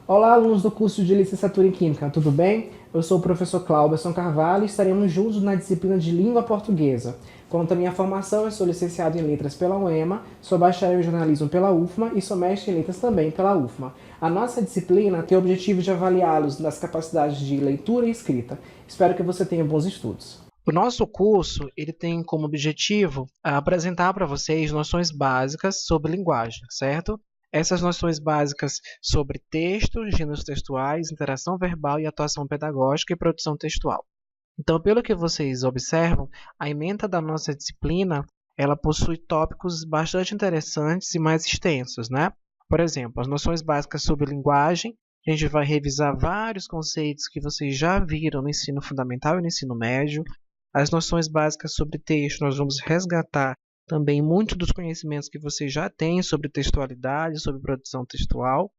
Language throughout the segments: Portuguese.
Olá, alunos do curso de Licenciatura em Química, tudo bem? Eu sou o professor Cláudio Carvalho e estaremos juntos na disciplina de Língua Portuguesa. Quanto à minha formação, eu sou licenciado em Letras pela UEMA, sou bacharel em Jornalismo pela UFMA e sou mestre em Letras também pela UFMA. A nossa disciplina tem o objetivo de avaliá-los nas capacidades de leitura e escrita. Espero que você tenha bons estudos. O nosso curso ele tem como objetivo apresentar para vocês noções básicas sobre linguagem, certo? Essas noções básicas sobre texto, gêneros textuais, interação verbal e atuação pedagógica e produção textual. Então, pelo que vocês observam, a ementa da nossa disciplina ela possui tópicos bastante interessantes e mais extensos, né? Por exemplo, as noções básicas sobre linguagem, a gente vai revisar vários conceitos que vocês já viram no ensino fundamental e no ensino médio. As noções básicas sobre texto, nós vamos resgatar também muito dos conhecimentos que vocês já têm sobre textualidade, sobre produção textual.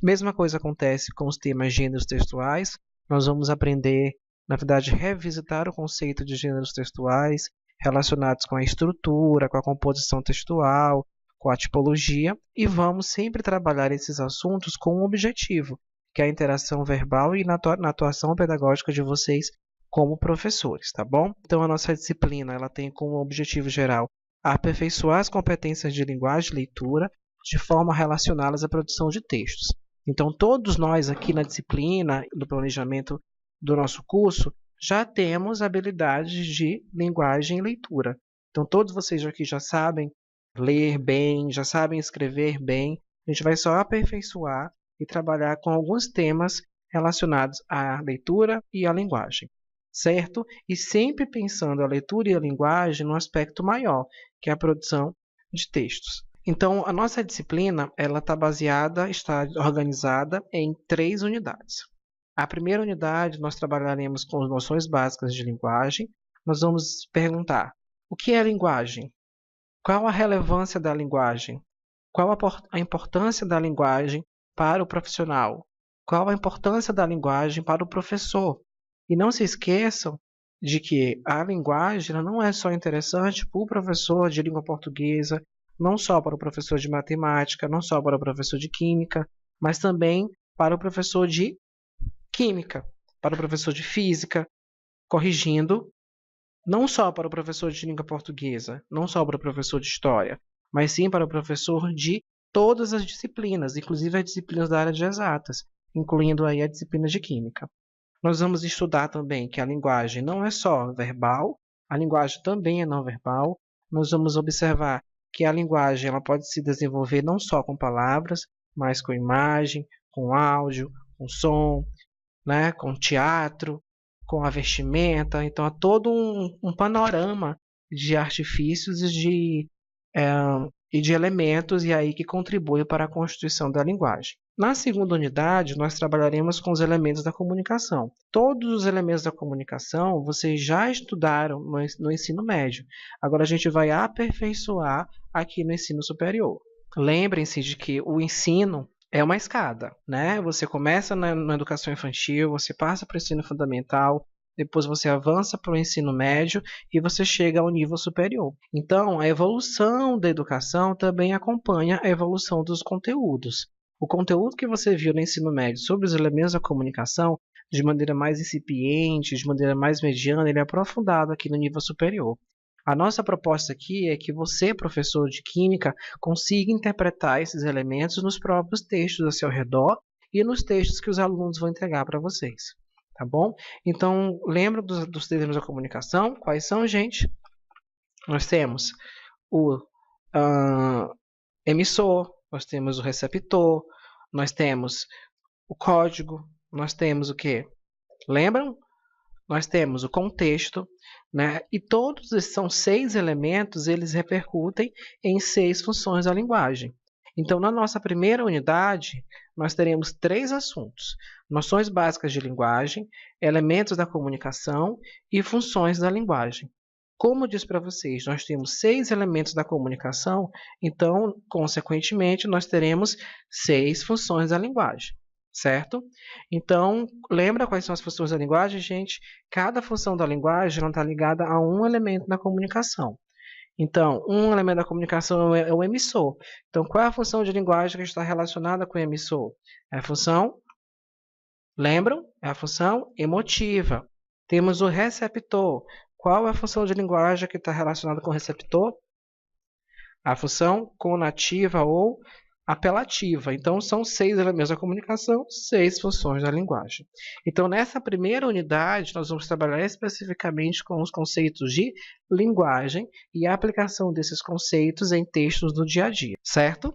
Mesma coisa acontece com os temas gêneros textuais. Nós vamos aprender, na verdade, revisitar o conceito de gêneros textuais relacionados com a estrutura, com a composição textual, com a tipologia, e vamos sempre trabalhar esses assuntos com um objetivo, que é a interação verbal e na atuação pedagógica de vocês como professores, tá bom? Então a nossa disciplina ela tem como objetivo geral aperfeiçoar as competências de linguagem e leitura de forma a relacioná-las à produção de textos. Então todos nós aqui na disciplina, no planejamento do nosso curso, já temos habilidades de linguagem e leitura. Então todos vocês aqui já sabem ler bem, já sabem escrever bem. A gente vai só aperfeiçoar e trabalhar com alguns temas relacionados à leitura e à linguagem, certo? E sempre pensando a leitura e a linguagem no aspecto maior, que é a produção de textos. Então, a nossa disciplina ela está organizada em 3 unidades. A primeira unidade, nós trabalharemos com as noções básicas de linguagem. Nós vamos perguntar, o que é linguagem? Qual a relevância da linguagem? Qual a importância da linguagem para o profissional? Qual a importância da linguagem para o professor? E não se esqueçam de que a linguagem ela não é só interessante para o professor de língua portuguesa, não só para o professor de matemática, não só para o professor de química, mas também para o professor de química, para o professor de física, corrigindo, não só para o professor de língua portuguesa, não só para o professor de história, mas sim para o professor de todas as disciplinas, inclusive as disciplinas da área de exatas, incluindo aí a disciplina de química. Nós vamos estudar também que a linguagem não é só verbal, a linguagem também é não verbal. Nós vamos observar que a linguagem ela pode se desenvolver não só com palavras, mas com imagem, com áudio, com som, né, com teatro, com a vestimenta. Então, há todo um panorama de artifícios e de elementos e aí que contribuem para a constituição da linguagem. Na segunda unidade, nós trabalharemos com os elementos da comunicação. Todos os elementos da comunicação vocês já estudaram no ensino médio. Agora a gente vai aperfeiçoar aqui no ensino superior. Lembrem-se de que o ensino é uma escada, né? Você começa na educação infantil, você passa para o ensino fundamental, depois você avança para o ensino médio e você chega ao nível superior. Então, a evolução da educação também acompanha a evolução dos conteúdos. O conteúdo que você viu no ensino médio sobre os elementos da comunicação, de maneira mais incipiente, de maneira mais mediana, ele é aprofundado aqui no nível superior. A nossa proposta aqui é que você, professor de química, consiga interpretar esses elementos nos próprios textos ao seu redor e nos textos que os alunos vão entregar para vocês. Tá bom? Então, lembra dos elementos da comunicação? Quais são, gente? Nós temos o emissor, nós temos o receptor, nós temos o código, nós temos o quê? Lembram? Nós temos o contexto, né? E todos esses são 6 elementos, eles repercutem em 6 funções da linguagem. Então, na nossa primeira unidade, nós teremos 3 assuntos: noções básicas de linguagem, elementos da comunicação e funções da linguagem. Como eu disse para vocês, nós temos 6 elementos da comunicação, então, consequentemente, nós teremos 6 funções da linguagem, certo? Então, lembra quais são as funções da linguagem, gente? Cada função da linguagem está ligada a um elemento da comunicação. Então, um elemento da comunicação é o emissor. Então, qual é a função de linguagem que está relacionada com o emissor? É a função, lembram? É a função emotiva. Temos o receptor. Qual é a função de linguagem que está relacionada com o receptor? A função conativa ou apelativa. Então, são 6 elementos da comunicação, 6 funções da linguagem. Então, nessa primeira unidade, nós vamos trabalhar especificamente com os conceitos de linguagem e a aplicação desses conceitos em textos do dia a dia, certo?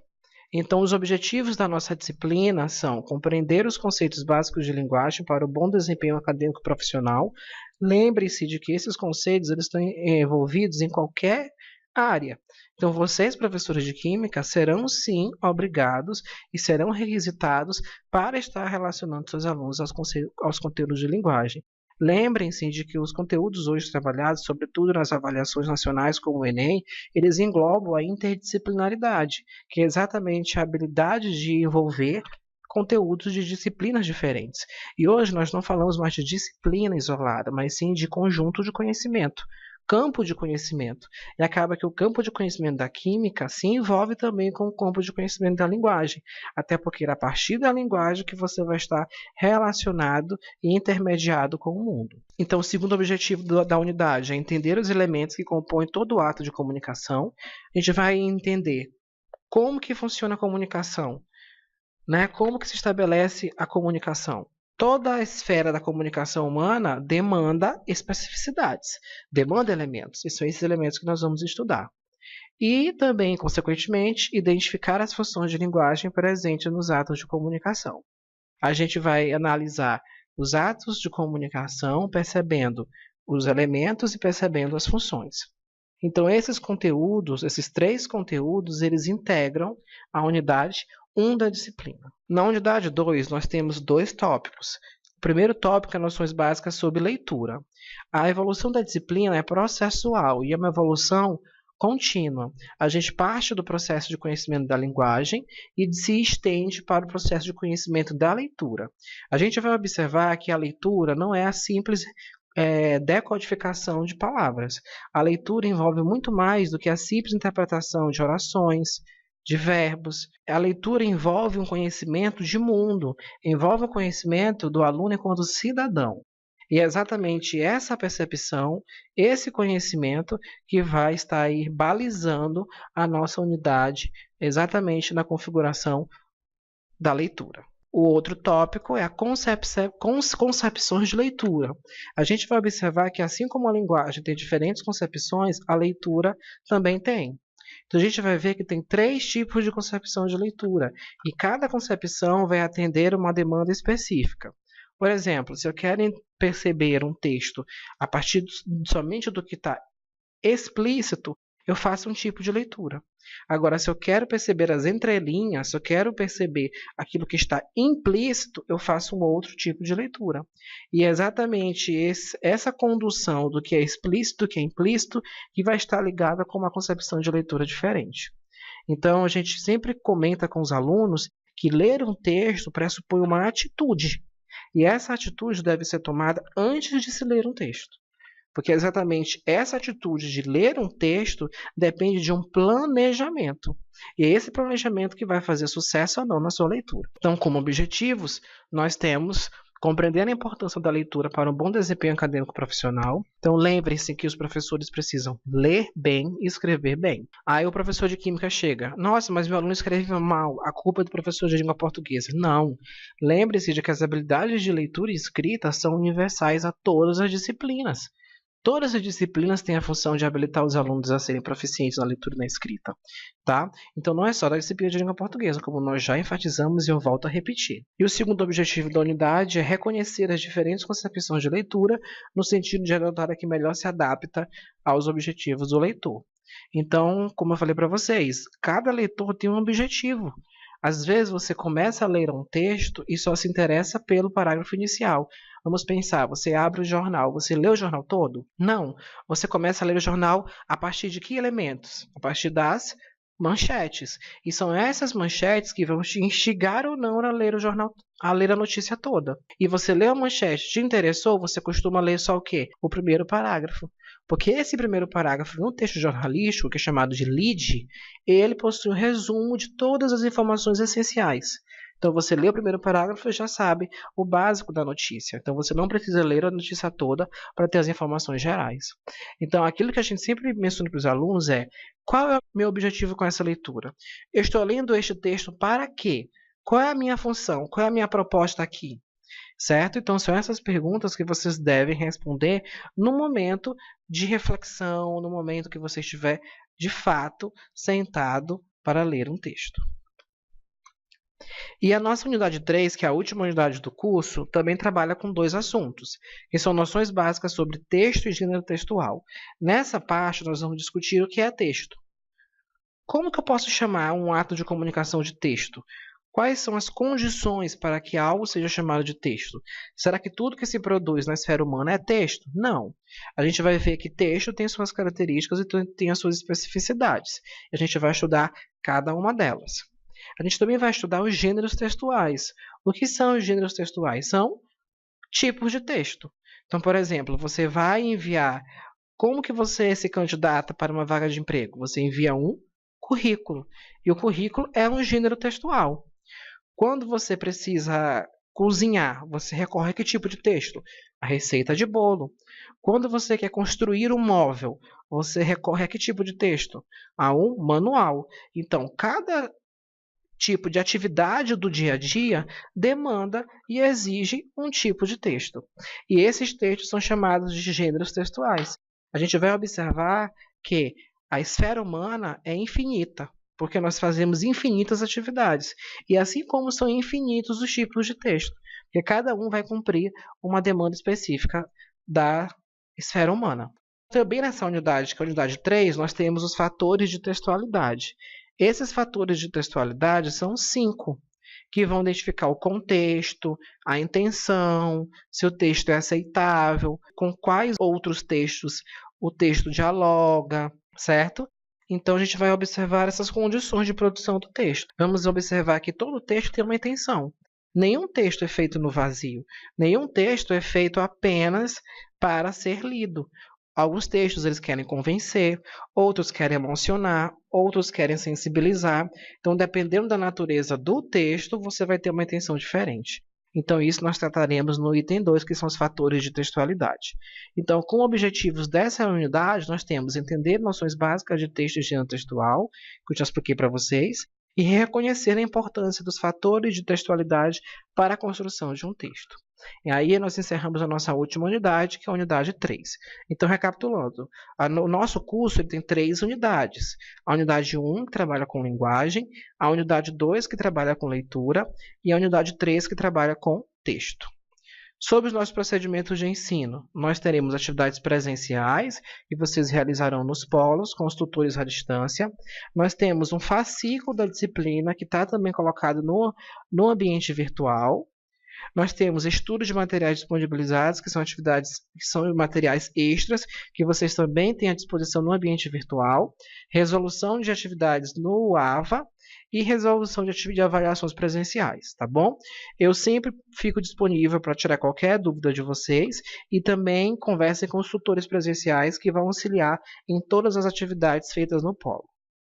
Então, os objetivos da nossa disciplina são compreender os conceitos básicos de linguagem para o bom desempenho acadêmico profissional. Lembre-se de que esses conceitos eles estão envolvidos em qualquer área. Então, vocês, professores de Química, serão sim obrigados e serão requisitados para estar relacionando seus alunos aos conteúdos de linguagem. Lembrem-se de que os conteúdos hoje trabalhados, sobretudo nas avaliações nacionais como o Enem, eles englobam a interdisciplinaridade, que é exatamente a habilidade de envolver conteúdos de disciplinas diferentes. E hoje nós não falamos mais de disciplina isolada, mas sim de conjunto de conhecimento. Campo de conhecimento. E acaba que o campo de conhecimento da química se envolve também com o campo de conhecimento da linguagem, até porque é a partir da linguagem que você vai estar relacionado e intermediado com o mundo. Então, o segundo objetivo da unidade é entender os elementos que compõem todo o ato de comunicação. A gente vai entender como que funciona a comunicação, né? Como que se estabelece a comunicação. Toda a esfera da comunicação humana demanda especificidades, demanda elementos, e são esses elementos que nós vamos estudar. E também, consequentemente, identificar as funções de linguagem presentes nos atos de comunicação. A gente vai analisar os atos de comunicação percebendo os elementos e percebendo as funções. Então, esses conteúdos, esses 3 conteúdos, eles integram a unidade 1 da disciplina. Na unidade 2, nós temos 2 tópicos. O primeiro tópico é noções básicas sobre leitura. A evolução da disciplina é processual e é uma evolução contínua. A gente parte do processo de conhecimento da linguagem e se estende para o processo de conhecimento da leitura. A gente vai observar que a leitura não é a simples decodificação de palavras. A leitura envolve muito mais do que a simples interpretação de orações, de verbos. A leitura envolve um conhecimento de mundo, envolve o conhecimento do aluno enquanto cidadão. E é exatamente essa percepção, esse conhecimento que vai estar aí balizando a nossa unidade, exatamente na configuração da leitura. O outro tópico é a concepções de leitura. A gente vai observar que, assim como a linguagem tem diferentes concepções, a leitura também tem. Então, a gente vai ver que tem 3 tipos de concepção de leitura, e cada concepção vai atender uma demanda específica. Por exemplo, se eu quero perceber um texto a partir somente do que está explícito, eu faço um tipo de leitura. Agora, se eu quero perceber as entrelinhas, se eu quero perceber aquilo que está implícito, eu faço um outro tipo de leitura. E é exatamente essa condução do que é explícito, do que é implícito, que vai estar ligada com uma concepção de leitura diferente. Então, a gente sempre comenta com os alunos que ler um texto pressupõe uma atitude. E essa atitude deve ser tomada antes de se ler um texto. Porque exatamente essa atitude de ler um texto depende de um planejamento. E é esse planejamento que vai fazer sucesso ou não na sua leitura. Então, como objetivos, nós temos compreender a importância da leitura para um bom desempenho acadêmico profissional. Então, lembrem-se que os professores precisam ler bem e escrever bem. Aí o professor de Química chega. Nossa, mas meu aluno escreve mal. A culpa é do professor de língua portuguesa. Não. Lembre-se de que as habilidades de leitura e escrita são universais a todas as disciplinas. Todas as disciplinas têm a função de habilitar os alunos a serem proficientes na leitura e na escrita, tá? Então não é só da disciplina de língua portuguesa, como nós já enfatizamos e eu volto a repetir. E o segundo objetivo da unidade é reconhecer as diferentes concepções de leitura no sentido de adotar a que melhor se adapta aos objetivos do leitor. Então, como eu falei para vocês, cada leitor tem um objetivo. Às vezes você começa a ler um texto e só se interessa pelo parágrafo inicial. Vamos pensar, você abre o jornal, você lê o jornal todo? Não. Você começa a ler o jornal a partir de que elementos? A partir das manchetes. E são essas manchetes que vão te instigar ou não a ler o jornal, a ler a notícia toda. E você lê a manchete, te interessou, você costuma ler só o quê? O primeiro parágrafo. Porque esse primeiro parágrafo no texto jornalístico, que é chamado de lead, ele possui um resumo de todas as informações essenciais. Então, você lê o primeiro parágrafo e já sabe o básico da notícia. Então, você não precisa ler a notícia toda para ter as informações gerais. Então, aquilo que a gente sempre menciona para os alunos é: qual é o meu objetivo com essa leitura? Eu estou lendo este texto para quê? Qual é a minha função? Qual é a minha proposta aqui? Certo? Então, são essas perguntas que vocês devem responder no momento de reflexão, no momento que você estiver, de fato, sentado para ler um texto. E a nossa unidade 3, que é a última unidade do curso, também trabalha com 2 assuntos, que são noções básicas sobre texto e gênero textual. Nessa parte, nós vamos discutir o que é texto. Como que eu posso chamar um ato de comunicação de texto? Quais são as condições para que algo seja chamado de texto? Será que tudo que se produz na esfera humana é texto? Não. A gente vai ver que texto tem suas características e tem as suas especificidades. A gente vai estudar cada uma delas. A gente também vai estudar os gêneros textuais. O que são os gêneros textuais? São tipos de texto. Então, por exemplo, você vai enviar... Como que você se candidata para uma vaga de emprego? Você envia um currículo. E o currículo é um gênero textual. Quando você precisa cozinhar, você recorre a que tipo de texto? A receita de bolo. Quando você quer construir um móvel, você recorre a que tipo de texto? A um manual. Então, cada tipo de atividade do dia a dia demanda e exige um tipo de texto. E esses textos são chamados de gêneros textuais. A gente vai observar que a esfera humana é infinita, porque nós fazemos infinitas atividades. E assim como são infinitos os tipos de texto, porque cada um vai cumprir uma demanda específica da esfera humana. Também nessa unidade, que é a unidade 3, nós temos os fatores de textualidade. Esses fatores de textualidade são 5, que vão identificar o contexto, a intenção, se o texto é aceitável, com quais outros textos o texto dialoga, certo? Então, a gente vai observar essas condições de produção do texto. Vamos observar que todo texto tem uma intenção. Nenhum texto é feito no vazio. Nenhum texto é feito apenas para ser lido. Alguns textos eles querem convencer, outros querem emocionar, outros querem sensibilizar. Então, dependendo da natureza do texto, você vai ter uma intenção diferente. Então, isso nós trataremos no item 2, que são os fatores de textualidade. Então, com objetivos dessa unidade, nós temos entender noções básicas de texto e gênero textual, que eu já expliquei para vocês, e reconhecer a importância dos fatores de textualidade para a construção de um texto. E aí nós encerramos a nossa última unidade, que é a unidade 3. Então, recapitulando, o nosso curso ele tem 3 unidades. A unidade 1, que trabalha com linguagem, a unidade 2, que trabalha com leitura, e a unidade 3, que trabalha com texto. Sobre os nossos procedimentos de ensino, nós teremos atividades presenciais que vocês realizarão nos polos com os tutores à distância. Nós temos um fascículo da disciplina que está também colocado no ambiente virtual. Nós temos estudo de materiais disponibilizados, que são atividades, que são materiais extras, que vocês também têm à disposição no ambiente virtual. Resolução de atividades no AVA e resolução de avaliações presenciais, tá bom? Eu sempre fico disponível para tirar qualquer dúvida de vocês e também conversem com os tutores presenciais que vão auxiliar em todas as atividades feitas no polo.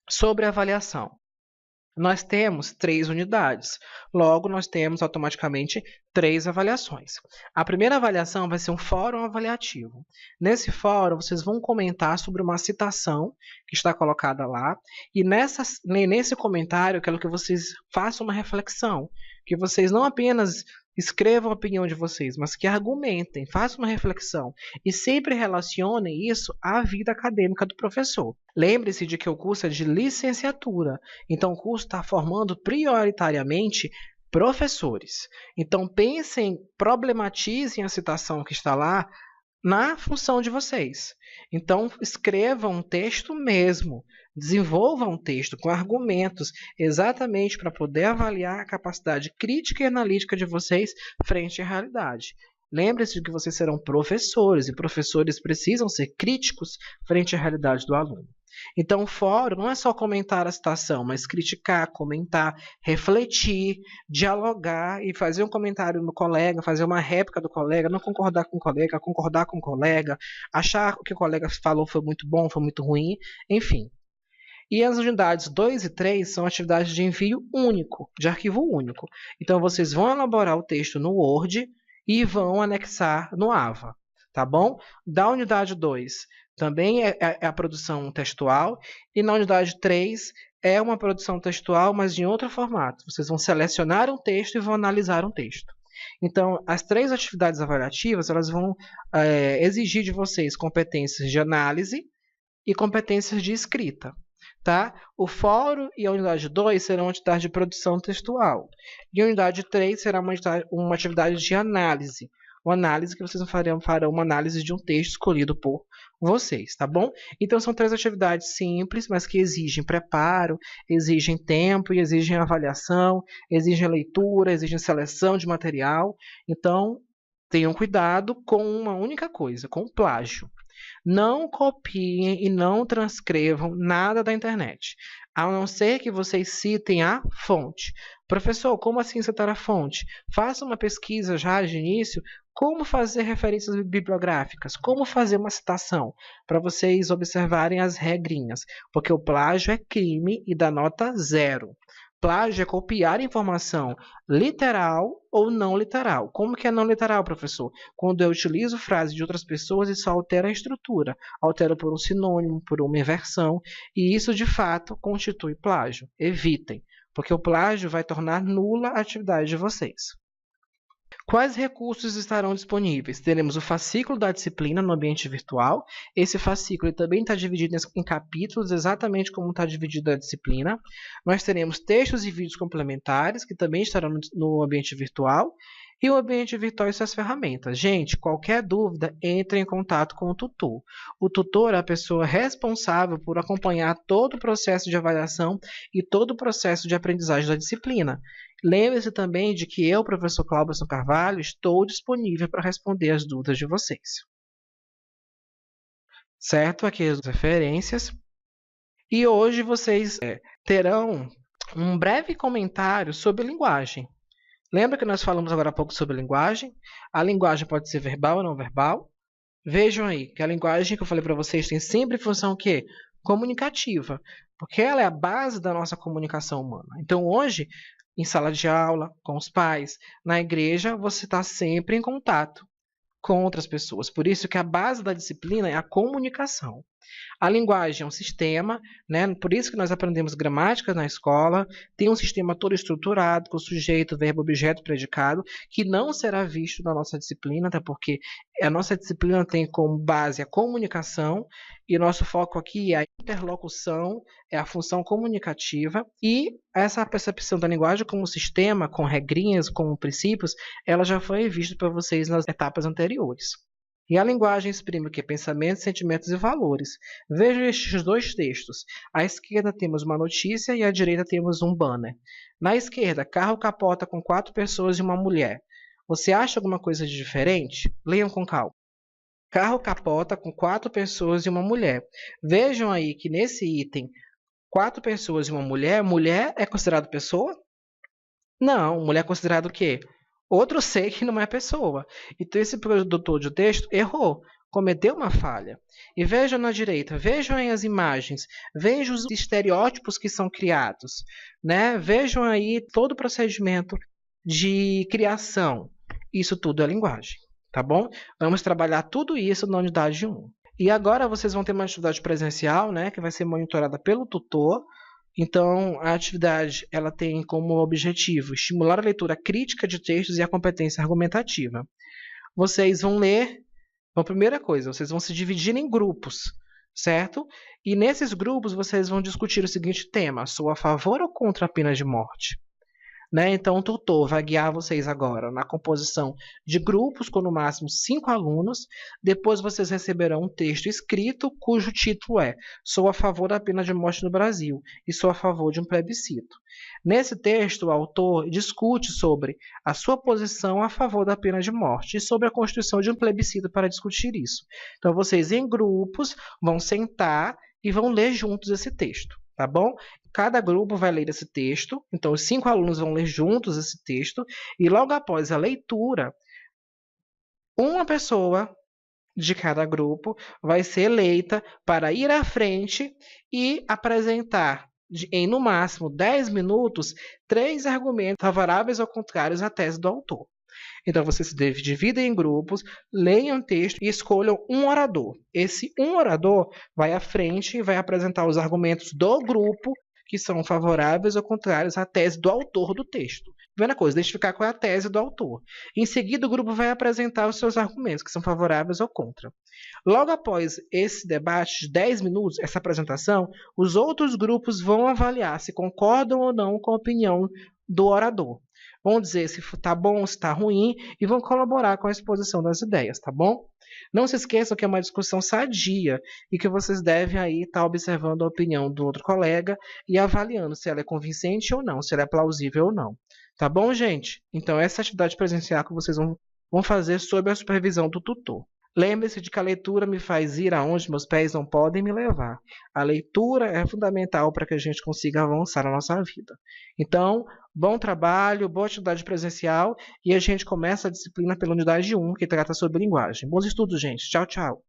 Sobre a avaliação. Nós temos 3 unidades, logo nós temos automaticamente 3 avaliações. A primeira avaliação vai ser um fórum avaliativo. Nesse fórum, vocês vão comentar sobre uma citação que está colocada lá, e nesse comentário eu quero que vocês façam uma reflexão, que vocês não apenas escrevam a opinião de vocês, mas que argumentem, façam uma reflexão e sempre relacionem isso à vida acadêmica do professor. Lembre-se de que o curso é de licenciatura, então o curso está formando prioritariamente professores. Então pensem, problematizem a citação que está lá na função de vocês. Então escrevam um texto mesmo, desenvolvam um texto com argumentos, exatamente para poder avaliar a capacidade crítica e analítica de vocês frente à realidade. Lembre-se de que vocês serão professores, e professores precisam ser críticos frente à realidade do aluno. Então, o fórum não é só comentar a citação, mas criticar, comentar, refletir, dialogar e fazer um comentário no colega, fazer uma réplica do colega, não concordar com o colega, concordar com o colega, achar que o colega falou foi muito bom, foi muito ruim, enfim. E as unidades 2 e 3 são atividades de envio único, de arquivo único. Então, vocês vão elaborar o texto no Word e vão anexar no AVA, tá bom? Da unidade 2 também é a produção textual, e na unidade 3 é uma produção textual, mas em outro formato. Vocês vão selecionar um texto e vão analisar um texto. Então, as 3 atividades avaliativas, elas vão exigir de vocês competências de análise e competências de escrita. Tá? O fórum e a unidade 2 serão atividades de produção textual. E a unidade 3 será uma atividade de análise. Uma análise que vocês farão uma análise de um texto escolhido por vocês, tá bom? Então são 3 atividades simples, mas que exigem preparo, exigem tempo e exigem avaliação, exigem leitura, exigem seleção de material. Então tenham cuidado com uma única coisa, com o plágio. Não copiem e não transcrevam nada da internet, a não ser que vocês citem a fonte. Professor, como assim citar a fonte? Faça uma pesquisa já de início, como fazer referências bibliográficas, como fazer uma citação, para vocês observarem as regrinhas, porque o plágio é crime e dá nota 0. Plágio é copiar informação literal ou não literal. Como que é não literal, professor? Quando eu utilizo frases de outras pessoas e só altero a estrutura. Altero por um sinônimo, por uma inversão, e isso de fato constitui plágio. Evitem, porque o plágio vai tornar nula a atividade de vocês. Quais recursos estarão disponíveis? Teremos o fascículo da disciplina no ambiente virtual. Esse fascículo também está dividido em capítulos, exatamente como está dividida a disciplina. Nós teremos textos e vídeos complementares, que também estarão no ambiente virtual. E o ambiente virtual e suas ferramentas. Gente, qualquer dúvida, entre em contato com o tutor. O tutor é a pessoa responsável por acompanhar todo o processo de avaliação e todo o processo de aprendizagem da disciplina. Lembre-se também de que eu, professor Cláudio Carvalho, estou disponível para responder as dúvidas de vocês. Certo? Aqui as referências. E hoje vocês terão um breve comentário sobre linguagem. Lembra que nós falamos agora há pouco sobre linguagem? A linguagem pode ser verbal ou não verbal. Vejam aí que a linguagem que eu falei para vocês tem sempre função o quê? Comunicativa, porque ela é a base da nossa comunicação humana. Então hoje, em sala de aula, com os pais, na igreja, você está sempre em contato com outras pessoas. Por isso que a base da disciplina é a comunicação. A linguagem é um sistema, né? Por isso que nós aprendemos gramática na escola, tem um sistema todo estruturado, com sujeito, verbo, objeto, predicado, que não será visto na nossa disciplina, até porque a nossa disciplina tem como base a comunicação, e o nosso foco aqui é a interlocução, é a função comunicativa, e essa percepção da linguagem como sistema, com regrinhas, com princípios, ela já foi vista para vocês nas etapas anteriores. E a linguagem exprime o que? Pensamentos, sentimentos e valores. Vejam estes 2 textos. À esquerda temos uma notícia e à direita temos um banner. Na esquerda, carro capota com 4 pessoas e uma mulher. Você acha alguma coisa de diferente? Leiam com calma. Carro capota com 4 pessoas e uma mulher. Vejam aí que nesse item, 4 pessoas e uma mulher, mulher é considerado pessoa? Não, mulher é considerado o quê? Outro ser que não é pessoa. Então esse produtor de texto errou, cometeu uma falha. E vejam na direita, vejam aí as imagens, vejam os estereótipos que são criados, né? Vejam aí todo o procedimento de criação. Isso tudo é linguagem, tá bom? Vamos trabalhar tudo isso na unidade 1. E agora vocês vão ter uma atividade presencial, né, que vai ser monitorada pelo tutor. Então, a atividade ela tem como objetivo estimular a leitura crítica de textos e a competência argumentativa. Vocês vão ler, a primeira coisa, vocês vão se dividir em grupos, certo? E nesses grupos vocês vão discutir o seguinte tema: sou a favor ou contra a pena de morte? Né? Então, o tutor vai guiar vocês agora na composição de grupos com no máximo 5 alunos. Depois vocês receberão um texto escrito cujo título é Sou a favor da pena de morte no Brasil e sou a favor de um plebiscito. Nesse texto, o autor discute sobre a sua posição a favor da pena de morte e sobre a constituição de um plebiscito para discutir isso. Então, vocês em grupos vão sentar e vão ler juntos esse texto, tá bom? Cada grupo vai ler esse texto, então os 5 alunos vão ler juntos esse texto, e logo após a leitura, uma pessoa de cada grupo vai ser eleita para ir à frente e apresentar, em no máximo 10 minutos, 3 argumentos favoráveis ou contrários à tese do autor. Então, vocês se dividem em grupos, leiam o texto e escolham um orador. Esse um orador vai à frente e vai apresentar os argumentos do grupo que são favoráveis ou contrários à tese do autor do texto. Primeira coisa, identificar qual é a tese do autor. Em seguida, o grupo vai apresentar os seus argumentos, que são favoráveis ou contra. Logo após esse debate de 10 minutos, essa apresentação, os outros grupos vão avaliar se concordam ou não com a opinião do orador. Vão dizer se está bom, se está ruim e vão colaborar com a exposição das ideias, tá bom? Não se esqueçam que é uma discussão sadia e que vocês devem aí estar observando a opinião do outro colega e avaliando se ela é convincente ou não, se ela é plausível ou não. Tá bom, gente? Então essa atividade presencial que vocês vão fazer sob a supervisão do tutor. Lembre-se de que a leitura me faz ir aonde meus pés não podem me levar. A leitura é fundamental para que a gente consiga avançar na nossa vida. Então, bom trabalho, boa atividade presencial e a gente começa a disciplina pela unidade 1, que trata sobre linguagem. Bons estudos, gente. Tchau, tchau.